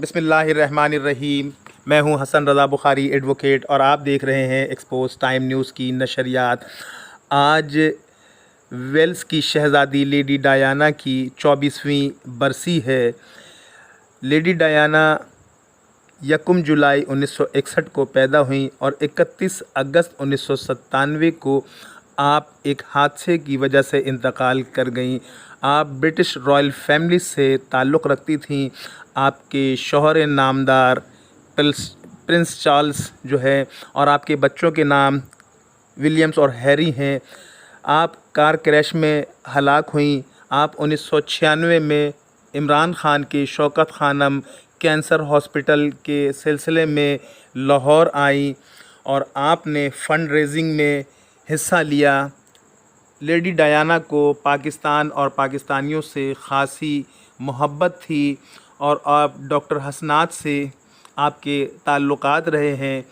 बिस्मिल्लाहिर्रहमानिर्रहीम। मैं हूं हसन रज़ा बुखारी एडवोकेट और आप देख रहे हैं एक्सपोज टाइम न्यूज़ की नशरियात। आज वेल्स की शहज़ादी लेडी डायना की 24वीं बरसी है। लेडी डायना 1 जुलाई 1961 को पैदा हुई और 31 अगस्त 1997 को आप एक हादसे की वजह से इंतकाल कर गईं। आप ब्रिटिश रॉयल फैमिली से ताल्लुक़ रखती थीं। आपके शौहर नामदार प्रिंस चार्ल्स जो है और आपके बच्चों के नाम विलियम्स और हैरी हैं। आप कार क्रैश में हलाक हुई। आप 1996 में इमरान खान के शौकत खानम कैंसर हॉस्पिटल के सिलसिले में लाहौर आई और आपने फ़ंड रेजिंग में हिस्सा लिया। लेडी डायना को पाकिस्तान और पाकिस्तानियों से ख़ासी मोहब्बत थी और आप डॉक्टर हसनात से आपके ताल्लुकात रहे हैं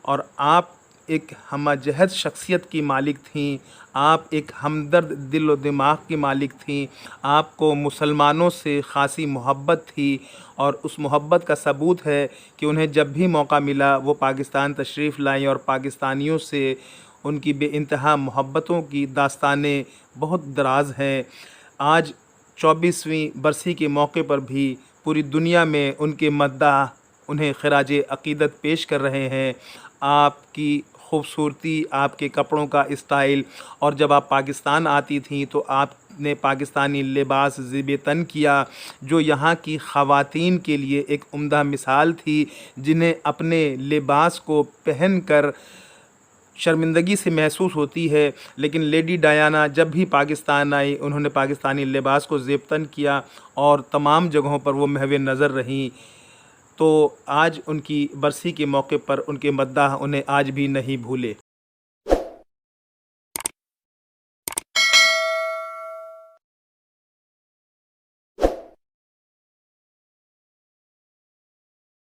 और आप एक हमजहद शख्सियत की मालिक थीं। आप एक हमदर्द दिल व दिमाग की मालिक थीं। आपको मुसलमानों से ख़ासी मोहब्बत थी और उस मोहब्बत का सबूत है कि उन्हें जब भी मौका मिला वो पाकिस्तान तशरीफ़ लाईं और पाकिस्तानियों से उनकी बेइंतहा मोहब्बतों की दास्तानें बहुत दराज़ हैं। आज 24वीं बरसी के मौके पर भी पूरी दुनिया में उनके मद्दाह उन्हें ख़िराज अक़ीदत पेश कर रहे हैं। आपकी खूबसूरती, आपके कपड़ों का स्टाइल और जब आप पाकिस्तान आती थीं तो आपने पाकिस्तानी लिबास ज़ेब-ए-तन किया जो यहाँ की ख़वातीन के लिए एक उम्दा मिसाल थी, जिन्हें अपने लिबास को पहन कर शर्मिंदगी से महसूस होती है। लेकिन लेडी डायना जब भी पाकिस्तान आई उन्होंने पाकिस्तानी लिबास को ज़ेब-तन किया और तमाम जगहों पर वो महव नज़र रहीं। तो आज उनकी बरसी के मौके पर उनके मद्दाह उन्हें आज भी नहीं भूले।